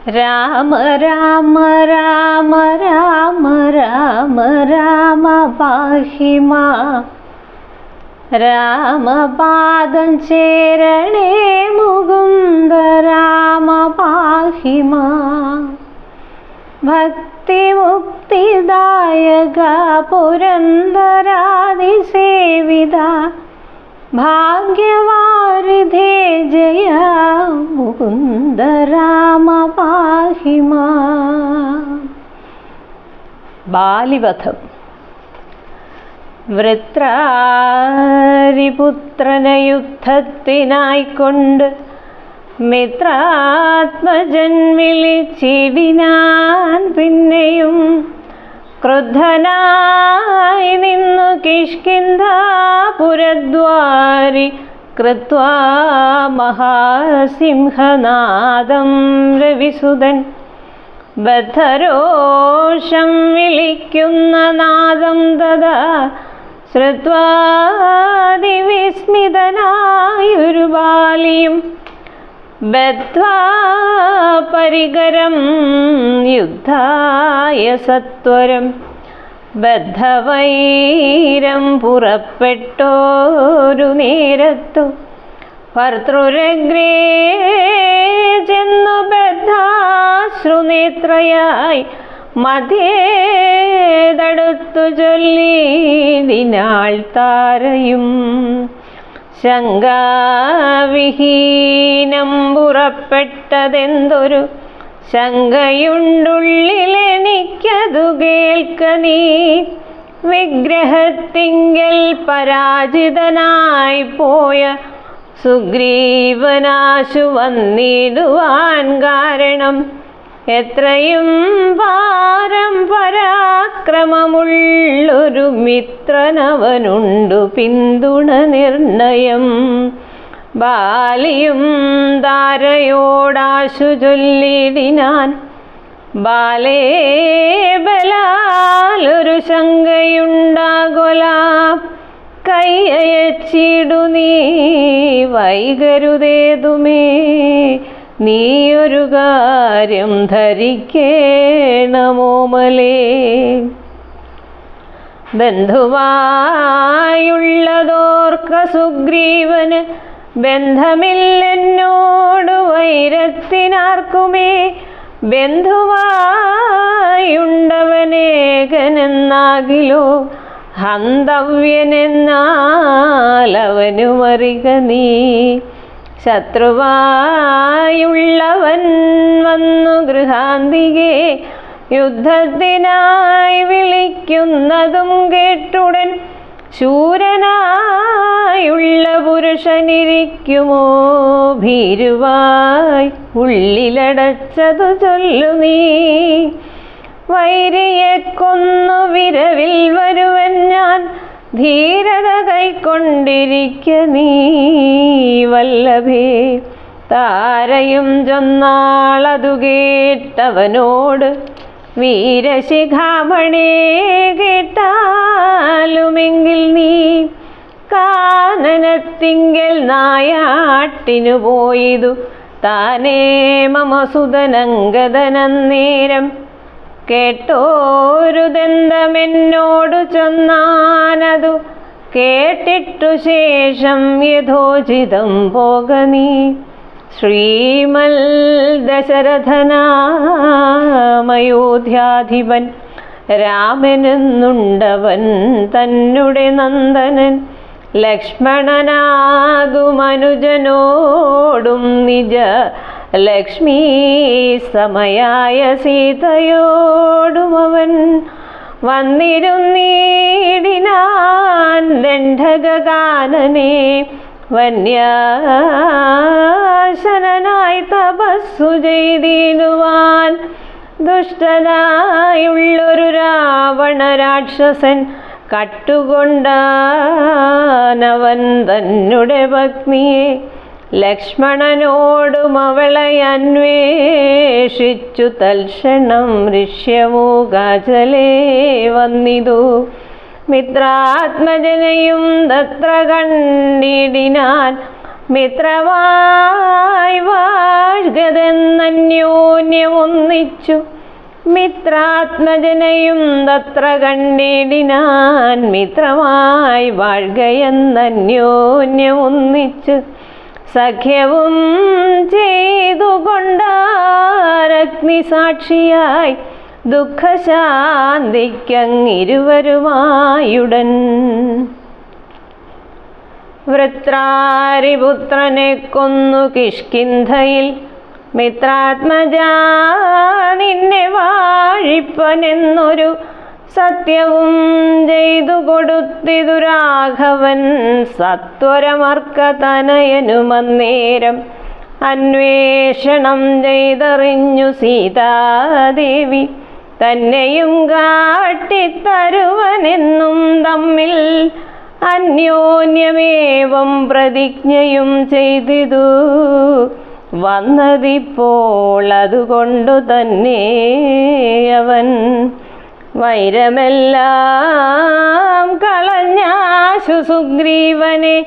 രാമ രാമ രാമ രാമ രാമ രാമ പാഹി മാം. രാമപാദം ചേരണേ മുകുന്ദ രാമ പാഹി മാം. ഭക്തിമുക്തിദായക പുരന്ദരാദിസേവിത ഭാഗ്യവാരിധേ ജയ മുകുന്ദ രാമ പാഹി മാം. ബാലിവധം. വൃത്രാരിപുത്രനെ യുദ്ധത്തിനായിക്കൊണ്ട് മിത്രാത്മജൻ വിളിച്ചിടിനാൻ. പിന്നെയും ക്രുദ്ധനായി നിന്നു കിഷ്കിന്ധാപുരദ്വാരി കൃത്വാ മഹാസിംഹനാദം രവിസുതൻ. ബദ്ധരോഷം വിളിക്കുന്ന നാദം തഥാ ശ്രുത്വാതിവിസ്മിതനായൊരു ബാലിയും ബദ്ധ്വാ പരികരം യുദ്ധായ സത്വരം. ബദ്ധവൈരം പുറപ്പെട്ടോരു നേരത്തു ഭർതൃരഗ്രേ ചെന്നു ബദ്ധാശ്രുനേത്രയായി മധ്യേ തടുത്തു ചൊല്ലിടിനാൾ താരയും. ശങ്കാവിഹീനം പുറപ്പെട്ടതെന്തൊരു ശങ്കയുണ്ടുള്ളിലെനിക്കതു കേൾക്ക നീ. വിഗ്രഹത്തിങ്കൽ പരാജിതനായി പോയ സുഗ്രീവനാശു വന്നിടുവാൻ കാരണം എത്രയും പാരം പരാക്രമമുള്ളൊരു മിത്രനവനുണ്ടു പിന്തുണ നിർണയം. ബാലിയും താരയോടാശു ചൊല്ലിടിനാൻ. ബാലേ ബലാലൊരു ശങ്കയുണ്ടാകൊല. കൈയച്ചിടു നീ വൈകരുതേതുമേ. നീയൊരു കാര്യം ധരിക്കേണമോമലേ. ബന്ധുവായുള്ളതോർക്ക സുഗ്രീവന് ബന്ധമില്ലെന്നോടു വൈരത്തിനാർക്കുമേ. ബന്ധുവായുണ്ടവനേകനെന്നാകിലോ ഹന്തവ്യനെന്നാലവനുമറിക നീ. ശത്രുവായുള്ളവൻ വന്നു ഗൃഹാന്തികെ യുദ്ധത്തിനായി വിളിക്കുന്നതും കേട്ടുടൻ ശൂരനായുള്ള പുരുഷനിരിക്കുമോ ഭീരുവായി ഉള്ളിലടച്ചതു ചൊല്ലു നീ. വൈരിയെ കൊന്നു വിരവിൽ വരുവൻ ഞാൻ ധീരത കൈക്കൊണ്ടിരിക്ക നീ വല്ലഭേ. താരയും ചൊന്നാളതു കേട്ടവനോട് വീരശിഖാമണേ കേട്ടാലുമെങ്കിൽ നീ കാനനത്തിങ്കൽ നായാട്ടിനു പോയിതു താനേ മമസുതനങ്കദനന്നേരം. കേട്ടോരുദന്തമെന്നോടു ചൊന്നാനതു കേട്ടിട്ടു ശേഷം യഥോചിതം പോക നീ. ശ്രീമൽ ദശരഥനാമയോധ്യാധിപൻ രാമനെന്നുണ്ടവൻ തന്നെ നന്ദനൻ. ലക്ഷ്മണനാകുമനുജനോടും നിജ ലക്ഷ്മീ സമയായ സീതയോടുമവൻ വന്നിരുന്നീടിനാൻ ദണ്ഡകാനനെ. വന്യാശനായി തപസ്സു ചെയ്തിടുവാൻ ദുഷ്ടനായുള്ളൊരു രാവണ രാക്ഷസൻ കട്ടുകൊണ്ടാനവൻ തന്നെ പത്നിയെ. ലക്ഷ്മണനോടും അവളെ അന്വേഷിച്ചു തൽക്ഷണം ഋഷ്യമൂകാചലേ വന്നിതു. മിത്രാത്മജനെയും തത്ര കണ്ടിടിനാൻ. മിത്രമായി വാഴ്കതെന്നന്യോന്യമൊന്നിച്ചു മിത്രാത്മജനയും തത്ര കണ്ടിടിനാൻ. മിത്രമായി വാഴ്കയെന്നന്യോന്യമൊന്നിച്ചു സഖ്യവും ചെയ്തുകൊണ്ടാരഗ്നിസാക്ഷിയായി ദുഃഖശാന്തിക്കങ്ങിരുവരുമായുടൻ. വൃത്രാരിപുത്രനെ കൊന്നു കിഷ്കിന്ധയിൽ മിത്രാത്മജാ നിന്നെ വാഴിപ്പനെന്നൊരു സത്യവും ചെയ്തു കൊടുത്തിതു രാഘവൻ. സത്വരമർക്കതനയനുമന്നേരം അന്വേഷണം ചെയ്തറിഞ്ഞു സീതാദേവി തന്നെയും കാട്ടിത്തരുവനെന്നും തമ്മിൽ അന്യോന്യമേവം പ്രതിജ്ഞയും ചെയ്തിതു വന്നതിപ്പോൾ. അതുകൊണ്ടു തന്നെ അവൻ വൈരമെല്ലാം കളഞ്ഞാശു സുഗ്രീവനെ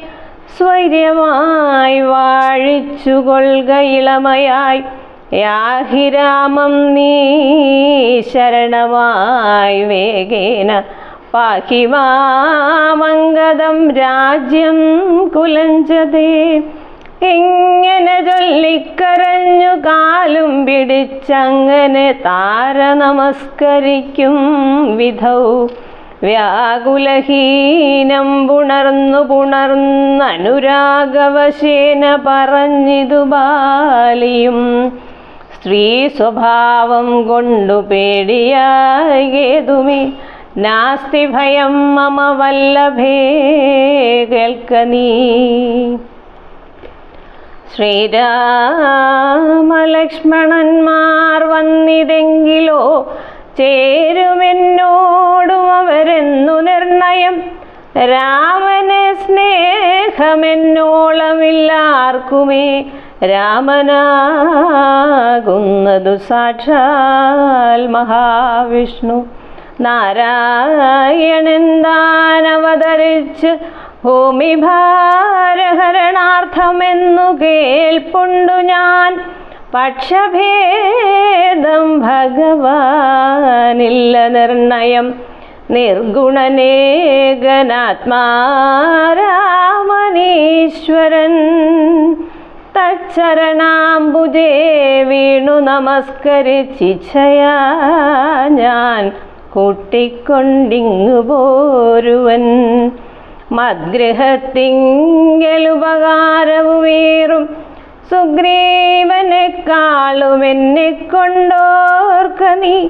സ്വൈര്യമായി വാഴിച്ചു കൊള്ളുക ഇളമയായി. യാഹിരാമം നീ ശരണമായി വേഗേന പാഹി മാമംഗദം രാജ്യം കുലഞ്ചതേ. ഇങ്ങനെ ചൊല്ലിക്കരഞ്ഞു കാലും പിടിച്ചങ്ങനെ താര നമസ്കരിക്കും വിധൗ വ്യാകുലഹീനം പുണർന്നനുരാഗവശേന പറഞ്ഞിതു ബാലിയും. സ്ത്രീ സ്വഭാവം കൊണ്ടു പേടിയായേതുമേ നാസ്തി ഭയം മമ വല്ലഭേ കേൾക്കനീ. ശ്രീരാമലക്ഷ്മണന്മാർ വന്നിതെങ്കിലോ ചേരുമെന്നോടും അവരെന്നു നിർണയം. രാമനെ സ്നേഹമെന്നോളമില്ലാർക്കുമേ രാമനാകുന്നതു സാക്ഷാൽ മഹാവിഷ്ണു. നാരായണൻ താനവതരിച്ച് ഭൂമിഭാരഹരണാർത്ഥമെന്നു കേൾപ്പുണ്ടു ഞാൻ. പക്ഷഭേദം ഭഗവാനില്ല നിർണയം. നിർഗുണനേകനാത്മാരാമനീശ്വരൻ തച്ചരണാംബുജേ വീണു നമസ്കരിച്ചിച്ഛയാ ഞാൻ കൂട്ടിക്കൊണ്ടിങ്ങു പോരുവൻ. മദ്ഗൃഹത്തിങ്കലുപകാരവുമേറും സുഗ്രീവനെക്കാളും എന്നെ കൊണ്ടോർക്ക നീ.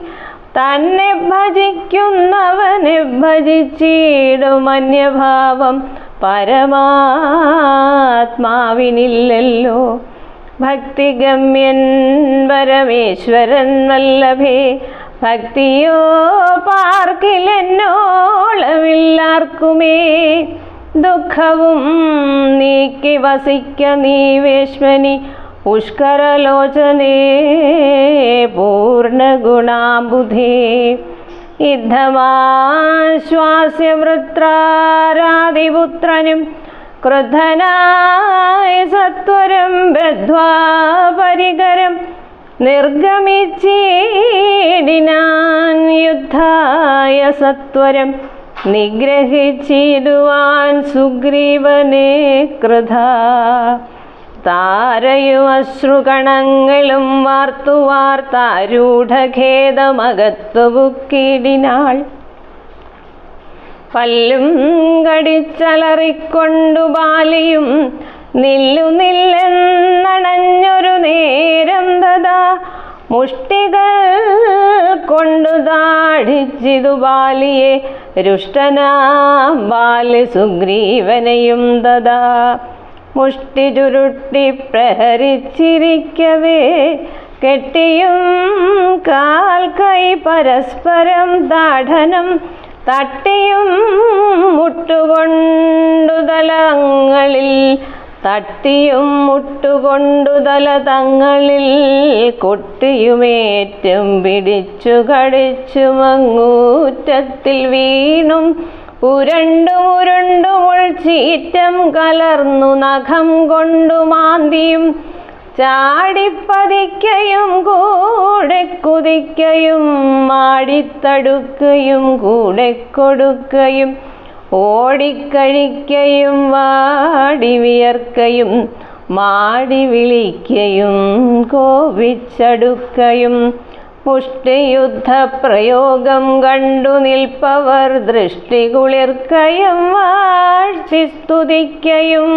തന്നെ ഭജിക്കുന്നവനെ ഭജിച്ചിടും അന്യഭാവം പരമാത്മാവിനില്ലല്ലോ. ഭക്തിഗമ്യൻ പരമേശ്വരൻ വല്ലഭേ ഭക്തിയോ പാർക്കിലെന്നോളമില്ലാർക്കുമേ. ദുഃഖവും നീക്കി വസിക്ക നീ വേശ്മനി പുഷ്കരലോചനേ പൂർണ്ണഗുണാംബുധേ. യുദ്ധമാശ്വാസ്യ വൃത്രാരാതിപുത്രനും ക്രുദ്ധനായ സത്വരം ബദ്ധ്വാ പരികരം നിർഗമിച്ചിടിനാൻ യുദ്ധായ സത്വരം. നിഗ്രഹിച്ചിടുവാൻ സുഗ്രീവനെ കൃത. താരയും അശ്രുകണങ്ങളും വാർത്തു വാർത്താരൂഢഖേദമകത്തു ബുക്കിടിനാൾ. പല്ലും കടിച്ചലറിക്കൊണ്ടു ബാലിയും നില്ലുന്നില്ലെന്നണഞ്ഞൊരു നേരം തഥാ മുഷ്ടികൾ കൊണ്ടു താടിച്ചിതു ബാലിയെ. രുഷ്ടനാം ബാലി സുഗ്രീവനെയും തഥാ മുഷ്ടി ചുരുട്ടി പ്രഹരിച്ചിരിക്കവേ കെട്ടിയും കാൽ കൈ പരസ്പരം താഠനം തട്ടിയും മുട്ടുകൊണ്ടുതലങ്ങളിൽ തട്ടിയും കൊട്ടിയുമേറ്റും പിടിച്ചു കടിച്ചു മങ്ങൂറ്റത്തിൽ വീണും ഉരുണ്ടുമുരുണ്ടുമുൾച്ചീറ്റം കലർന്നു നഖം കൊണ്ടു മാന്തിയും ചാടിപ്പതിക്കയും കൂടെ കുതിക്കയും മാടിത്തടുക്കയും കൂടെ കൊടുക്കയും ഓടിക്കഴിക്കയും വാടി വിയർക്കയും മാടി വിളിക്കയും കോപിച്ചടുക്കയും മുഷ്ടിയുദ്ധപ്രയോഗം കണ്ടു നിൽപ്പവർ ദൃഷ്ടി കുളിർക്കയും വാഴ്ത്തി സ്തുതിക്കയും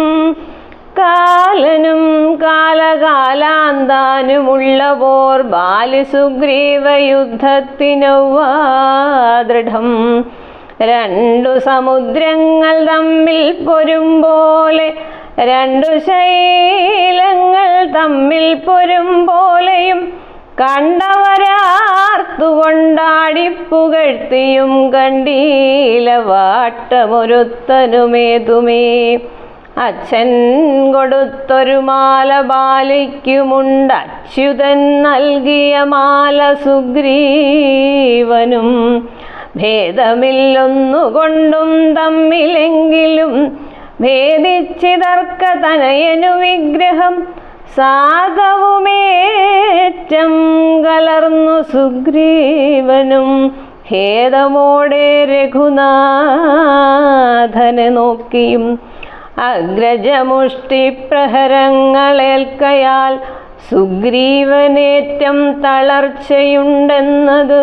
കാലനും കാലകാലാന്താനുമുള്ള പോർ ബാലിസുഗ്രീവ യുദ്ധത്തിനൊവ്വാദൃഢം രണ്ടു സമുദ്രങ്ങൾ തമ്മിൽ പൊരുമ്പോലെ രണ്ടു ശൈലങ്ങൾ തമ്മിൽ പൊരുമ്പോലെയും കണ്ടവരാർത്തുകൊണ്ടാടിപ്പുകഴ്ത്തിയും കണ്ടീല വാട്ടമൊരുത്തനുമേതുമേ അച്ഛൻ കൊടുത്തൊരു മാല ബാലിക്കുമുണ്ട് അച്യുതൻ നൽകിയ മാല സുഗ്രീവനും ഭേദമില്ലൊന്നുകൊണ്ടും തമ്മിലെങ്കിലും ഭേദിച്ചിതർക്ക തനയനു വിഗ്രഹം സാധവുമേറ്റം കലർന്നു സുഗ്രീവനും ഖേദമോടെ രഘുനാഥനെ നോക്കിയും അഗ്രജമുഷ്ടി പ്രഹരങ്ങളേൽക്കയാൽ സുഗ്രീവനേറ്റം തളർച്ചയുണ്ടെന്നത്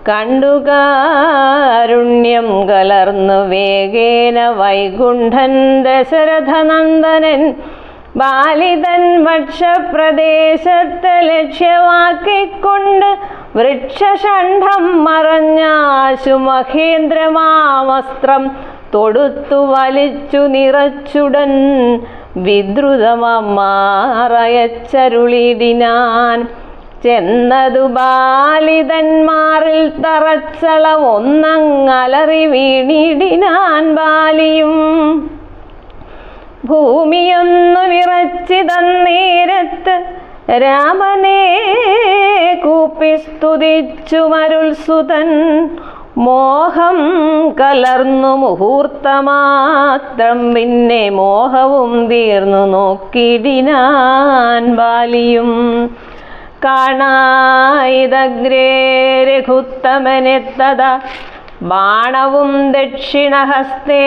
കണ്ടു കാരുണ്യം കലർന്നു വേഗേന വൈകുണ്ഠൻ ദശരഥനന്ദനൻ ബാലിതൻ വക്ഷപ്രദേശത്തെ ലക്ഷ്യമാക്കിക്കൊണ്ട് വൃക്ഷഷണ്ഡം മറഞ്ഞാശു മഹേന്ദ്രമാവസ്ത്രം തൊടുത്തു വലിച്ചു നിറച്ചുടൻ വിദ്രുതമമാറയച്ചരുളിടിനാൻ ചെന്നതു ബാലിതന്മാറിൽ തറച്ചളം ഒന്നങ്ങലറി വീണിടിനാൻ ബാലിയും ഭൂമിയൊന്നു വിറച്ചിതന്നേരത്ത് രാമനെ കൂപ്പി സ്തുതിച്ചു മരുൾസുതൻ മോഹം കലർന്നു മുഹൂർത്തമാത്രം പിന്നെ മോഹവും തീർന്നു നോക്കിടിനാൻ ബാലിയും കാണായിതഗ്രേ രഘുത്തമനെത്തത ബാണവും ദക്ഷിണഹസ്തേ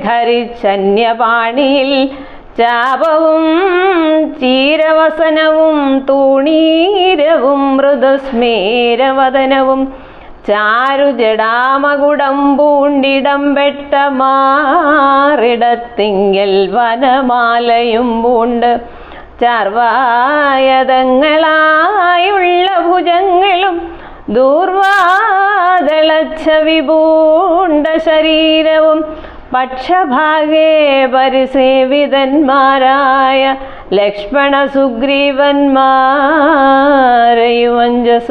ധരിച്ചന്യപാണിയിൽ ചാപവും ചീരവസനവും തൂണീരവും മൃദുസ്മേരവദനവും ചാരുജടാമകുടം പൂണ്ടിടം വെട്ട മാറിടത്തിങ്കൽ വനമാലയും പൂണ്ട് ചർവായതങ്ങളായുള്ള ഭുജങ്ങളും ദൂർവാദളച്ച വിപൂണ്ട ശരീരവും പക്ഷഭാഗേ പരിസേവിതന്മാരായ ലക്ഷ്മണ സുഗ്രീവന്മാരെയും അഞ്ജസ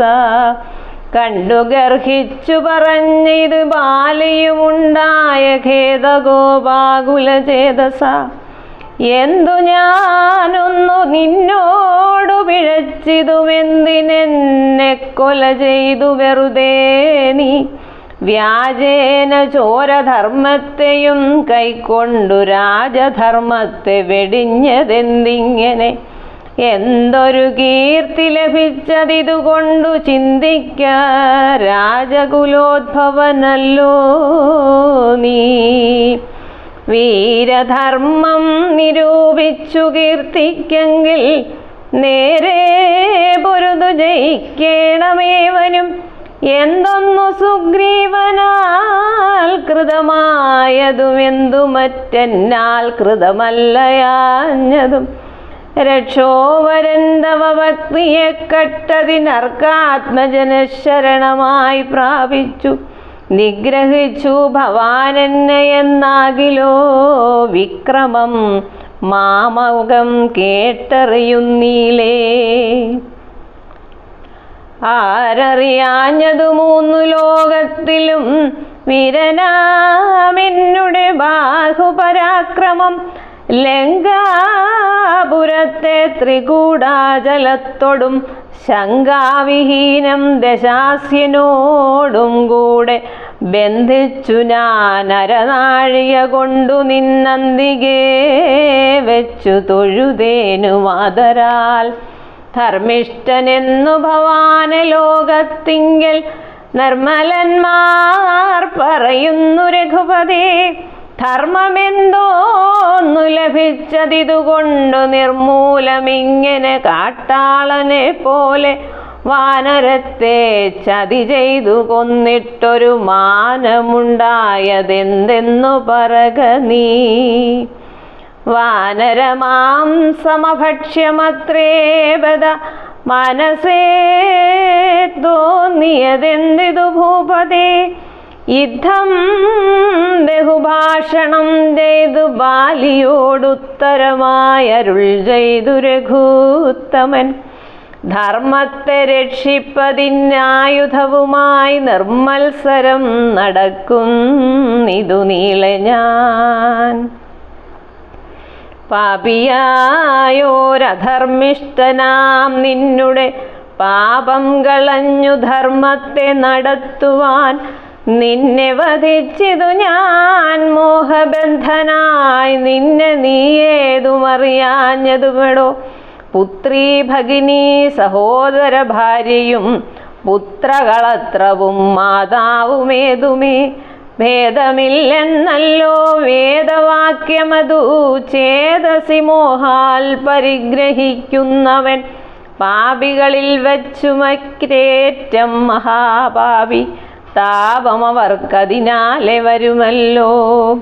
കണ്ടു ഗർഹിച്ചു പറഞ്ഞിത് ബാലിയുമുണ്ടായ ഖേദഗോപാകുല ചേതസ എന്തു ഞാനൊന്നു നിന്നോടു പിഴച്ചിതുമെന്തിനെന്നെ കൊല ചെയ്തു വെറുതെ നീ വ്യാജേന ചോരധർമ്മത്തെയും കൈക്കൊണ്ടു രാജധർമ്മത്തെ വെടിഞ്ഞതെന്തിങ്ങനെ എന്തൊരു കീർത്തി ലഭിച്ചതിതുകൊണ്ടു ചിന്തിക്ക രാജകുലോദ്ഭവനല്ലോ നീ വീരധർമ്മം നിരൂപിച്ചു കീർത്തിക്കെങ്കിൽ നേരെ പൊരുതു ജയിക്കേണമേവനും എന്തൊന്നു സുഗ്രീവനാൽ കൃതമായതും എന്തു മറ്റെന്നാൽ കൃതമല്ലയാഞ്ഞതും രക്ഷോവരൻ തവ ഭക്തിയെ കട്ടതിനർക്കാത്മജന ശരണമായി പ്രാപിച്ചു നിഗ്രഹിച്ചു ഭവാനെന്നെ എന്നാകിലോ വിക്രമം മാമകം കേട്ടറിയുന്നീലേ ആരറിയാഞ്ഞതു മൂന്നു ലോകത്തിലും വീരനാമെന്നുടെ ബാഹുപരാക്രമം ലങ്കാപുരത്തെ ത്രികൂടാചലത്തോടും ശങ്കാവിഹീനം ദശാസ്യനോടും കൂടെ ബന്ധിച്ചു ഞാൻ അരനാഴിക കൊണ്ടു നിന്നന്തികേ വെച്ചു തൊഴുതേനു മാതരാൽ. ധർമ്മിഷ്ഠനെന്നു ഭവാന ലോകത്തിങ്കൽ നിർമ്മലന്മാർ പറയുന്നു രഘുപതേ. ധർമ്മമെന്തോന്നു ലഭിച്ചതിതുകൊണ്ടു നിർമൂലമിങ്ങനെ കാട്ടാളനെ പോലെ വാനരത്തെ ചതി ചെയ്തു കൊന്നിട്ടൊരു മാനമുണ്ടായതെന്തെന്നു പറക നീ. വാനരമാംസമഭക്ഷ്യമത്രേ ബദ മനസ്സേ തോന്നിയതെന്തിതു ഭൂപതേ. യുദ്ധം ബഹുഭാഷണം ചെയ്തു ബാലിയോടുത്തരമായരുൾ ചെയ്തു രഘൂത്തമൻ. ധർമ്മത്തെ രക്ഷിപ്പതിനായുധവുമായി നിർമ്മത്സരം നടക്കുന്നിതു നീളെ ഞാൻ. പാപിയായോരധർമ്മിഷ്ഠനാം നിന്നുടെ പാപം കളഞ്ഞു ധർമ്മത്തെ നടത്തുവാൻ നിന്നെ വധിച്ചിതു ഞാൻ മോഹബന്ധനായി. നിന്നെ നീ ഏതുമറിയാഞ്ഞതുമെടോ. പുത്രീ ഭഗിനി സഹോദര ഭാര്യയും പുത്രകളത്രവും മാതാവുമേതുമേ ഭേദമില്ലെന്നല്ലോ വേദവാക്യമതു. ചേതസി മോഹാൽ പരിഗ്രഹിക്കുന്നവൻ പാപികളിൽ വച്ചുമറ്റേറ്റം മഹാപാപി. താപമവർക്കതിനാലെ വരുമല്ലോ.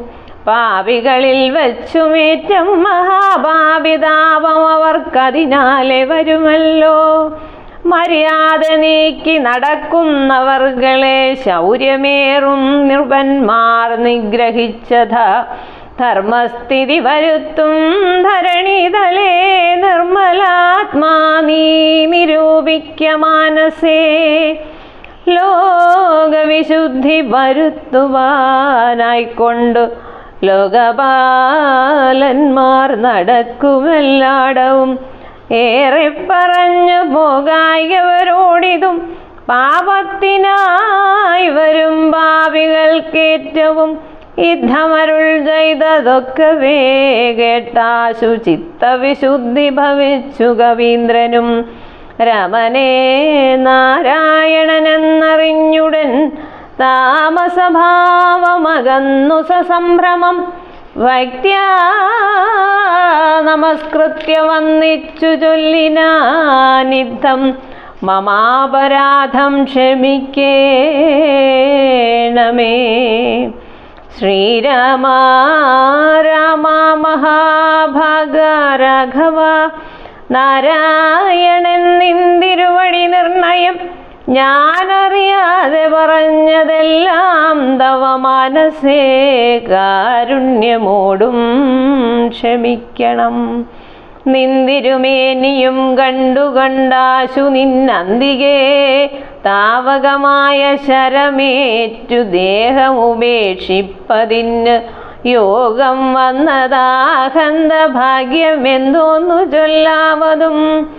പാപികളിൽ വച്ചുമേറ്റം മഹാപാപി. താപമവർക്കതിനാലെ വരുമല്ലോ. മര്യാദ നീക്കി നടക്കുന്നവർകളെ ശൗര്യമേറും നിർഭന്മാർ നിഗ്രഹിച്ചത. ധർമ്മസ്ഥിതി വരുത്തും ധരണിതലേ നിർമ്മലാത്മാ നീ നിരൂപിക്ക മാനസേ. ലോകവിശുദ്ധി വരുത്തുവാനായിക്കൊണ്ടു ലോകപാലന്മാർ നടക്കുമെല്ലാടവും. ഏറെ പറഞ്ഞു പോകായവരോടിതും പാപത്തിനായി വരും പാപികൾക്കേറ്റവും യുദ്ധമരുൾ ചെയ്തതൊക്കവേ കേട്ടാശു ചിത്തവിശുദ്ധി ഭവിച്ചു കവീന്ദ്രനും. രമനേ നാരായണനെന്നറിഞ്ഞുടൻ താമസഭാവമകന്നു സസംഭ്രമം. വൈദ്യാ നമസ്കൃത്യ വന്നിച്ചു ചൊല്ലിനാനിദ്ധം. മമാപരാധം ക്ഷമിക്കേണമേ. ശ്രീരാമ രാമ മഹാഭാഗ രാഘവ. നാരായണൻ നിന്തിരുവടി നിർണയം ഞാനറിയാതെ പറഞ്ഞതെല്ലാം തവ മനസ്സേ കാരുണ്യമോടും ക്ഷമിക്കണം. നിന്തിരുമേനിയും കണ്ടാശു നിന്നന്തികേ താവകമായ ശരമേറ്റു ദേഹമുപേക്ഷിപ്പതിന് യോഗം വന്നതാഹന്ത ഭാഗ്യമെന്തോന്നു ചൊല്ലാമതും.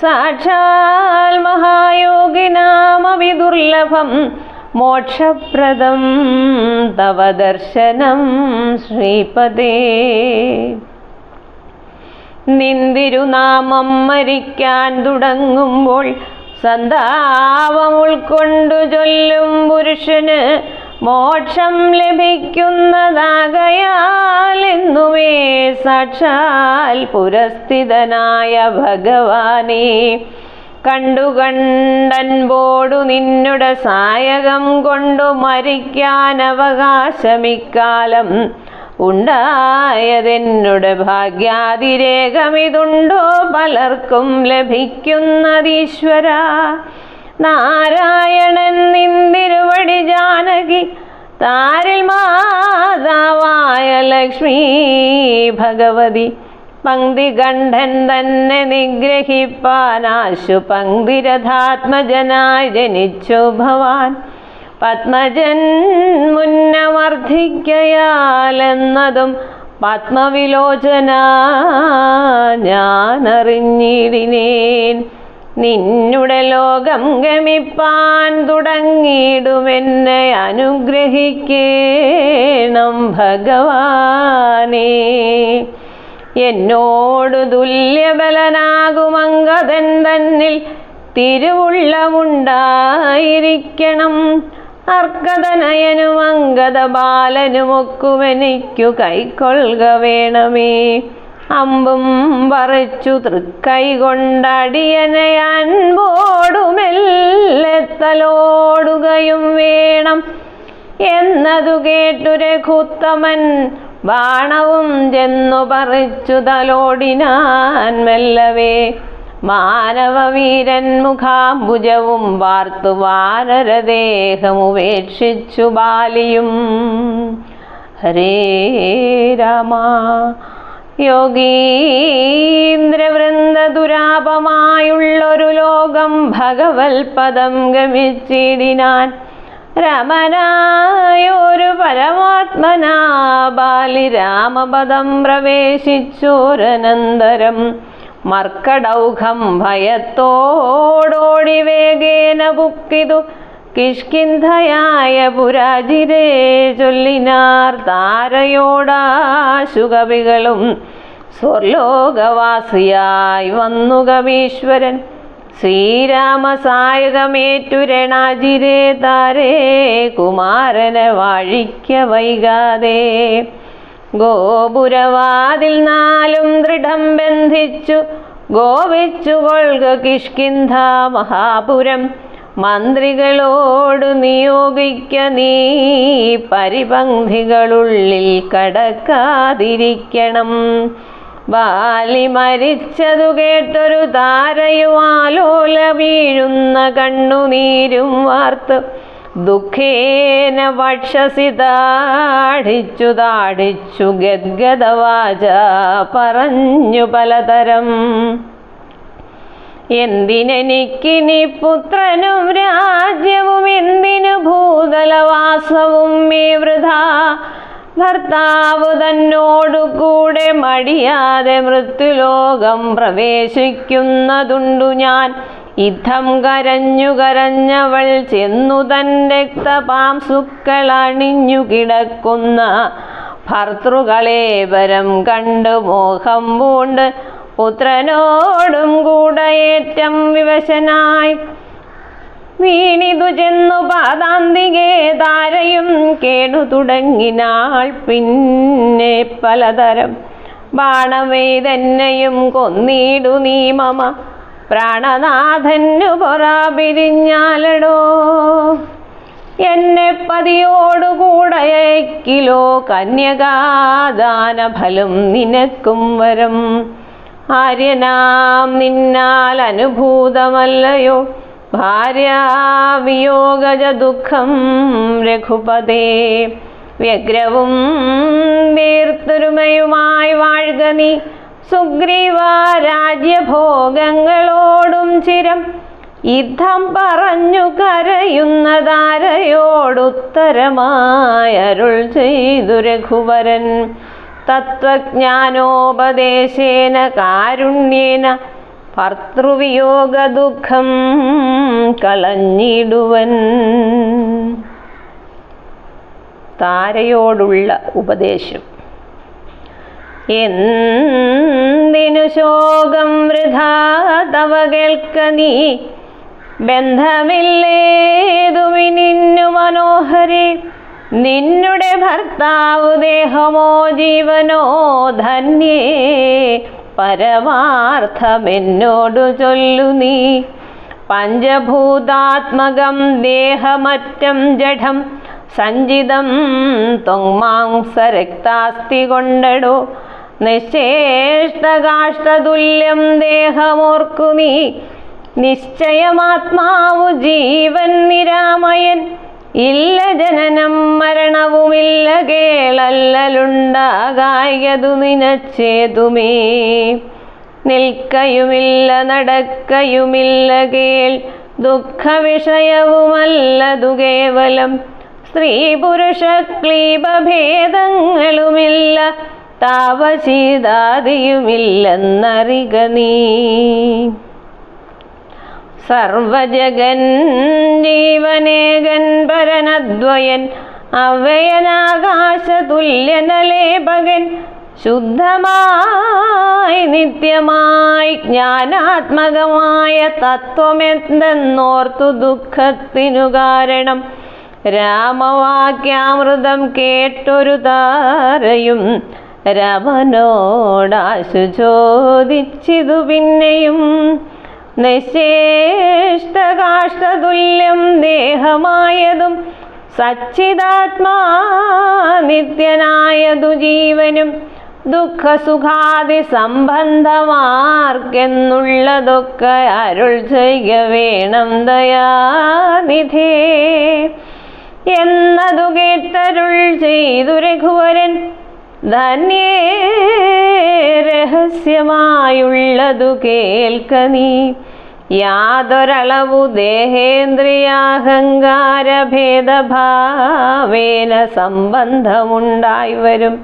സാക്ഷാൽ മഹായോഗിനാമവി ദുർലഭം മോക്ഷപ്രദം തവ ദർശനം ശ്രീപദേ. നിന്തിരുനാമം മരിക്കാൻ തുടങ്ങുമ്പോൾ സന്താപം ഉൾക്കൊണ്ടു ചൊല്ലും പുരുഷന് മോക്ഷം ലഭിക്കുന്നതാകയാൽ എന്നുമേ സാക്ഷാൽ പുരസ്ഥിതനായ ഭഗവാനെ കണ്ടുകണ്ടൻപോടു നിന്നുടെ സായകം കൊണ്ടു മരിക്കാൻ അവകാശമിക്കാലം ഉണ്ടായതെന്നുടെ ഭാഗ്യാതിരേകമിതുണ്ടോ പലർക്കും ലഭിക്കുന്നതീശ്വര. നാരായണൻ നിന്തിരുവടി ജാനകി താരിൽ മാതാവായ ലക്ഷ്മി ഭഗവതി പങ്ക്തികണ്ഠൻ തന്നെ നിഗ്രഹിപ്പാനാശു പങ്ക്തിരഥാത്മജനായി ജനിച്ചു ഭവാൻ. പത്മജൻ മുന്നമർദ്ധിക്കയാലെന്നതും പത്മവിലോചന ഞാനറിഞ്ഞിടിനേൻ. നിന്നുടെ ലോകം ഗമിപ്പാൻ തുടങ്ങിയിടുമെന്നെ അനുഗ്രഹിക്കേണം ഭഗവാനേ. എന്നോട് തുല്യബലനാകുമംഗതൻ തന്നിൽ തിരുവുള്ളമുണ്ടായിരിക്കണം. അർക്കതനയനും അംഗത ബാലനുമൊക്കുമെനിക്കു കൈക്കൊള്ളുക വേണമേ. അമ്പും പറിച്ചു തൃക്കൈ കൊണ്ടടിയനെ അൻപോടുമെല്ലെത്തലോടുകയും വേണം എന്നതു കേട്ടു രഘുത്തമൻ ബാണവും ചെന്നു പറിച്ചു തലോടിനാൻ മെല്ലവേ. മാനവവീരൻ മുഖാംബുജവും വാർത്തു വാനരദേഹമുപേക്ഷിച്ചു ബാലിയും. ഹരേ രാമ. യോഗീന്ദ്രവൃന്ദ ദുരാപമായുള്ളൊരു ലോകം ഭഗവത്പദം ഗമിച്ചിടിനാൻ. രമനായൊരു പരമാത്മനാ ബാലി രാമപദം പ്രവേശിച്ചോരനന്തരം മർക്കടൗഘം ഭയത്തോടോടി വേഗേന പുക്കിതു കിഷ്കിന്ധയായ പുരാജിരേ ചൊല്ലിനാർ താരയോടാശുകവികളും. സ്വർലോകവാസിയായി വന്നു കവീശ്വരൻ ശ്രീരാമസായകമേറ്റു രണാജിരേ താരേ കുമാരനെ വാഴിക്ക വൈകാതെ. ഗോപുരവാതിൽ നാലും ദൃഢം ബന്ധിച്ചു ഗോവിച്ചു കൊൾക കിഷ്കിന്ധ മഹാപുരം. മന്ത്രികളോടു നിയോഗിക്ക നീ പരിപംക്തികളുള്ളിൽ കടക്കാതിരിക്കണം. ബാലി മരിച്ചതു കേട്ടൊരു താരയുമാലോല വീഴുന്ന കണ്ണുനീരും വാർത്ത് ദുഃഖേന വക്ഷസി താടിച്ചു താടിച്ചു ഗദ്ഗദവാച പറഞ്ഞു പലതരം. എന്തിനെനിക്കിനി പുത്രനും രാജ്യവും എന്തിനു ഭൂതലവാസവും മേ വൃഥാ. ഭർത്താവ് തന്നോടു കൂടെ മടിയാതെ മൃത്യുലോകം പ്രവേശിക്കുന്നതുണ്ടു ഞാൻ. യുദ്ധം കരഞ്ഞു കരഞ്ഞവൾ ചെന്നു തൻ രക്തപാംസുക്കളണിഞ്ഞു കിടക്കുന്ന ഭർത്തൃകളേവരം കണ്ടു മോഹം പൂണ്ട് പുത്രനോടും കൂടയേറ്റം വിവശനായി വീണിതു ചെന്നു പാദാന്തികേ താരയും കേടു തുടങ്ങിനാൾ. പിന്നെ പലതരം ബാണമേതെന്നെയും കൊന്നിടു നീ മമ പ്രാണനാഥന്നു പൊറാ പിരിഞ്ഞാലടോ. എന്നെ പതിയോടുകൂടയക്കിലോ കന്യകാദാന ഫലം നിനക്കും വരം. ആര്യനാം നിന്നാൽ അനുഭൂതമല്ലയോ ഭാര്യാവിയോഗജ ദുഃഖം രഘുപതേ. വ്യഗ്രവും ദീർത്തുരുമയുമായി വാഴ്ക നീ സുഗ്രീവ രാജ്യഭോഗങ്ങളോടും ചിരം. യുദ്ധം പറഞ്ഞു കരയുന്നതാരയോടുത്തരമായരുൾ ചെയ്തു രഘുവരൻ. തത്വജ്ഞാനോപദേശേന കാരുണ്യേന ഭർതൃവിയോഗ ദുഃഖം കളഞ്ഞിടുവൻ. താരയോടുള്ള ഉപദേശം. എന്തിനു ശോകം വൃഥാ തവ കേൾക്ക നീ ബന്ധമില്ലേതുമിനിന്നു മനോഹരേ. നിന്നുടെ ഭർത്താവ് ദേഹമോ ജീവനോ ധന്യേ പരമാർത്ഥമെന്നോടു ചൊല്ലു നീ. പഞ്ചഭൂതാത്മകം ദേഹമറ്റം ജഡം സഞ്ചിതം ത്വങ്മാംസരക്താസ്തി കൊണ്ടടോ. നിശ്ചേഷ്ടകാഷ്ടതുല്യം ദേഹമോർക്കു നീ. നിശ്ചയമാത്മാവു ജീവൻ നിരാമയൻ. ഇല്ല ജനനം മരണവുമില്ല കേളല്ലലുണ്ടാകായതു നിനച്ചേതുമേ. നിൽക്കയുമില്ല നടക്കയുമില്ല കേൾ ദുഃഖവിഷയവുമല്ലതു കേവലം. സ്ത്രീ പുരുഷ ക്ലീബഭേദങ്ങളുമില്ല താപശീതാദിയുമില്ലെന്നറിക നീ. സർവജഗൻ ജീവനേകൻ പരനദ്വയൻ അവയനാകാശതുല്യനലേപകൻ ശുദ്ധമായി നിത്യമായി ജ്ഞാനാത്മകമായ തത്വമെന്തെന്നോർത്തു ദുഃഖത്തിനു കാരണം രാമവാക്യാമൃതം കേട്ടൊരു താരയും രാമനോടാശു ചോദിച്ചിതു പിന്നെയും നിശേഷ്ടകാഷ്ടതുല്യം ദേഹമായതും സച്ചിദാത്മാ നിത്യനായതു ജീവനും ദുഃഖസുഖാദി സംബന്ധമാർക്കെന്നുള്ളതൊക്കെ അരുൾ ചെയ്യ വേണം ദയാനിധേ എന്നതു കേട്ടരുൾ ചെയ്തു രഘുവരൻ ധന്യേ രഹസ്യമായുള്ളതു കേൾക്ക നീ യാതൊരളവു ദേഹേന്ദ്രിയാഹങ്കാരഭേദഭാവേന സംബന്ധമുണ്ടായി വരും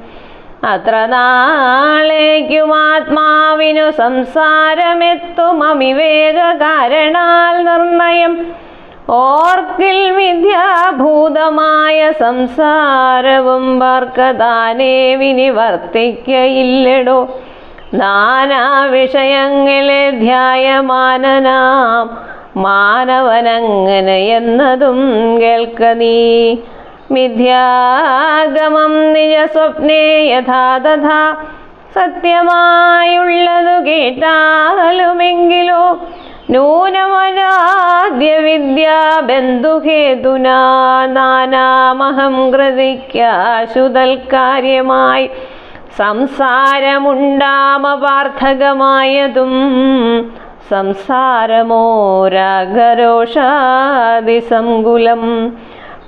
അത്ര നാളേക്കും ആത്മാവിനു സംസാരമെത്തും അവിവേക കാരണാൽ നിർണയം ഓർക്കിൽ വിദ്യാഭൂതമായ സംസാരവും വർക്കതാനേ വിനിവർത്തിക്കയില്ലടോ നാനാ വിഷയങ്ങളെ ധ്യായമാനനാം മാനവനങ്ങനെ എന്നതും കേൾക്ക നീ മിഥ്യാഗമം നിജ സ്വപ്നേ യഥാ തഥാ സത്യമായുള്ളതു കേട്ടാലുമെങ്കിലോ നൂനമനാദ്യ വിദ്യാ ബന്ധുഹേതുനാ നാനാമഹം കൃതിക്കാശുതൽക്കാര്യമായി സംസാരമുണ്ടാമപാർത്ഥകമായതും സംസാരമോരാഗരോഷാദിസങ്കുലം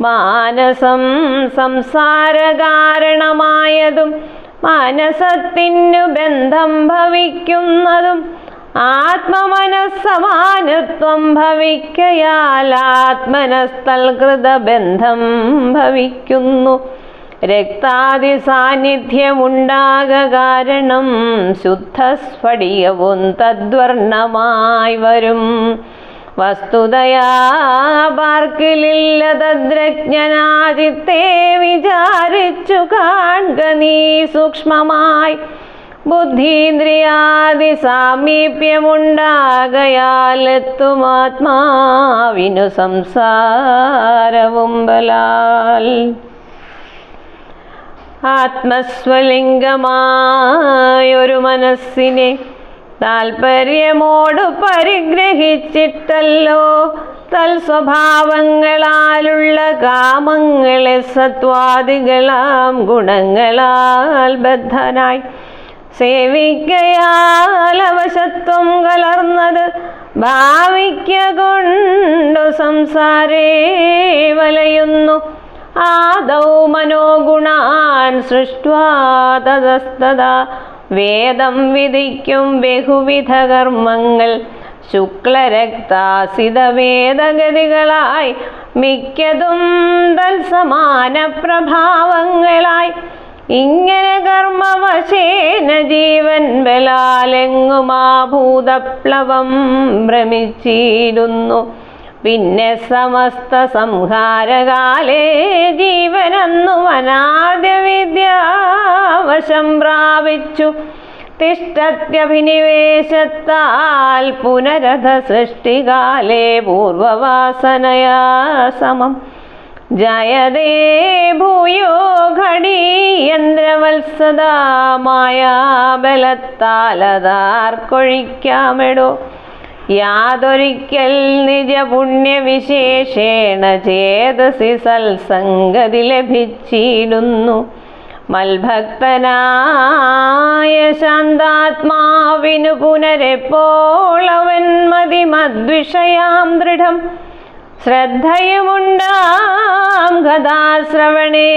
മാനസം സംസാരകാരണമായതും മാനസത്തിനു ബന്ധം ഭവിക്കുന്നതും ആത്മമനസ്സമാനത്വം ഭവിക്കയാൽ ആത്മനസ്തൽകൃതബന്ധം ഭവിക്കുന്നു രക്താദി സാന്നിധ്യമുണ്ടാക കാരണം ശുദ്ധസ്ഫടികവും തദ്വർണമായി വരും വസ്തുതയാ പാർക്കിലില്ല തദ്രജ്ഞനാചിത്തേ വിചാരിച്ചു കാൺക നീ സൂക്ഷ്മമായി ബുദ്ധീന്ദ്രിയാദി സാമീപ്യമുണ്ടാകയാൽ എത്തുമാത്മാവിനു സംസാരവും ബലാൽ ആത്മസ്വലിംഗമായൊരു മനസ്സിനെ താൽപര്യമോട് പരിഗ്രഹിച്ചിട്ടല്ലോ തൽസ്വഭാവങ്ങളാലുള്ള കാമങ്ങളെ സത്വാദികളാം ഗുണങ്ങളാൽ ബദ്ധനായി സേവിക്കയാൽ അവശത്വം കലർന്നത് ഭാവിക്ക കൊണ്ടു സംസാരേ വലയുന്നു ആദൗ മനോഗുണാൻ സൃഷ്ട്വാ തതസ്തദാ വേദം വിധിക്കും ബഹുവിധ കർമ്മങ്ങൾ ശുക്ലരക്താസിത വേദഗതികളായി മിക്കതും തൽസമാന പ്രഭാവങ്ങളായി ഇങ്ങനെ കർമ്മവശേന ജീവൻ ബലാലെങ്ങുമാഭൂതപ്ലവം ഭ്രമിച്ചിരുന്നു പിന്നെ സമസ്ത സംഹാരകാലേ ജീവനന്നു അനാദ്യ വിദ്യാവശം പ്രാപിച്ചു തിഷ്ടത്യഭിനിവേശത്താൽ പുനരധ സൃഷ്ടികാലേ പൂർവവാസനയാ സമം ജയതേ ഭൂയോ ഘടീയന്ദ്രവത്സദാ മായാബലത്താലതാർക്കൊഴിക്കാമെടോ യാതൊരിക്കൽ നിജപുണ്യവിശേഷേണ ചേതസി സൽസംഗതി ലഭിച്ചിടുന്നു മൽഭക്തനായ ശാന്താത്മാവിനു പുനരെപ്പോളവൻ മതിമദ്വിഷയാം ദൃഢം ശ്രദ്ധയുമുണ്ടാം കഥാശ്രവണേ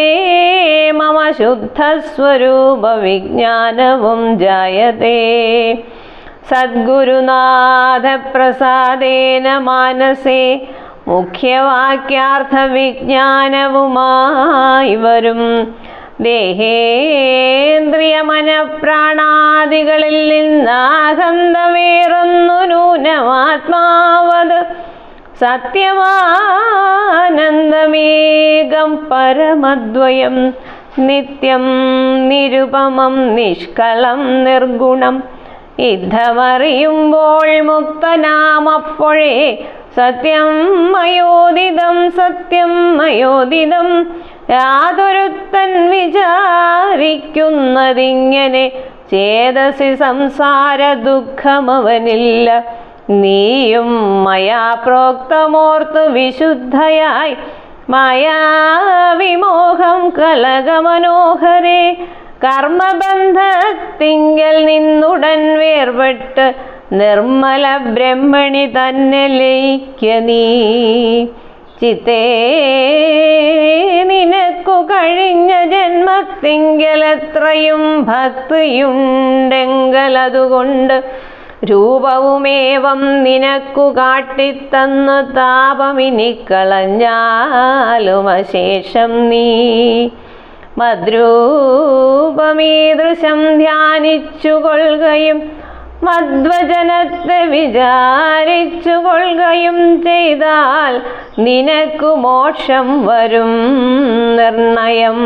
മമ ശുദ്ധസ്വരൂപ വിജ്ഞാനവും ജായതേ സദ്ഗുരുനാഥ പ്രസാദേന മാനസേ മുഖ്യവാക്യാർത്ഥ വിജ്ഞാനവുമായി വരും ദേഹേന്ദ്രിയമനപ്രാണാദികളിൽ നിന്നാഹന്തമേറുന്നു നൂനമാത്മാവത് സത്യമാനന്ദമേകം പരമദ്വയം നിത്യം നിരുപമം നിഷ്കളം നിർഗുണം. ഇദ്ധമറിയുമ്പോൾ മുക്തനാമപ്പോഴേ സത്യം മയോദിതം സത്യം മയോദിതം. യാതൊരുത്തൻ വിചാരിക്കുന്നതിങ്ങനെ ചേതസി സംസാര ദുഃഖമവനില്ല. നീയും മയാ പ്രോക്തമോർത്തു വിശുദ്ധയായി മായാവിമോഹം കലകമനോഹരേ. കർമ്മബന്ധത്തിങ്കൽ നിന്നുടൻ വേർപെട്ട് നിർമ്മല ബ്രഹ്മണി തന്നെ ലയിക്ക നീ. ചിത്തേ നിനക്കു കഴിഞ്ഞ ജന്മത്തിങ്കലെത്രയും ഭക്തിയുണ്ടെങ്കലതുകൊണ്ട് രൂപവുമേവം നിനക്കു കാട്ടിത്തന്നു താപമിനി കളഞ്ഞാലും അശേഷം നീ. മദ്രൂപമീദൃശം ധ്യാനിച്ചു കൊള്ളുകയും മദ്വചനത്തെ വിചാരിച്ചു കൊള്ളുകയും ചെയ്താൽ നിനക്കു മോക്ഷം വരും നിർണയം.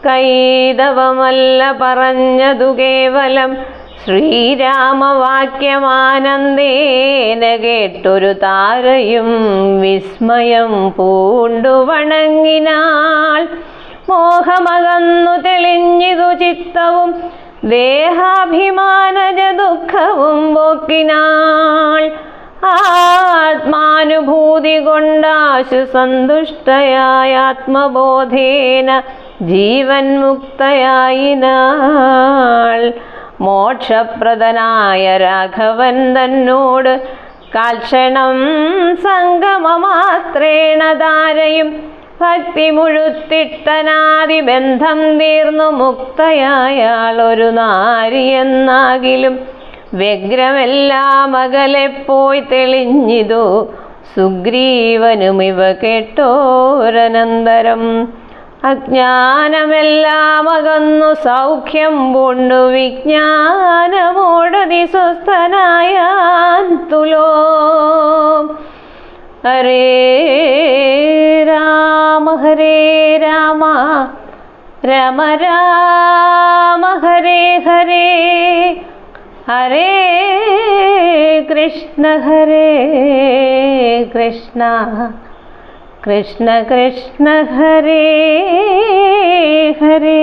കൈതവമല്ല പറഞ്ഞതു കേവലം ശ്രീരാമവാക്യമാനന്ദേന കേട്ടൊരു താരയും വിസ്മയം പൂണ്ടു വണങ്ങിനാൾ. മോഹമകന്നു തെളിഞ്ഞിതു ചിത്തവും ദേഹാഭിമാനജ ദുഃഖവും പോക്കിനാൾ. ആത്മാനുഭൂതി കൊണ്ടാശു സന്തുഷ്ടയായ ആത്മബോധേന ജീവൻ മുക്തയായിനാൾ. മോക്ഷപ്രദനായ രാഘവൻ തന്നോട് കാൽക്ഷണം സംഗമമാത്രേണ ധാരയും ഭക്തി മുഴുത്തിട്ടനാദിബന്ധം തീർന്നു മുക്തയായാൾ ഒരു നാരിയെന്നാകിലും വ്യഗ്രമെല്ലാം അകലെ പോയി തെളിഞ്ഞിതു സുഗ്രീവനും ഇവ കേട്ടോരനന്തരം. അജ്ഞാനമെല്ലാം അകന്നു സൗഖ്യം പൂണ്ടു വിജ്ഞാനമോടതി സ്വസ്ഥനായാൻ തുലോ. ഹരേ രാമ രാമ രാമ ഹരേ ഹരേ ഹരേ കൃഷ്ണ കൃഷ്ണ കൃഷ്ണ ഹരേ ഹരേ.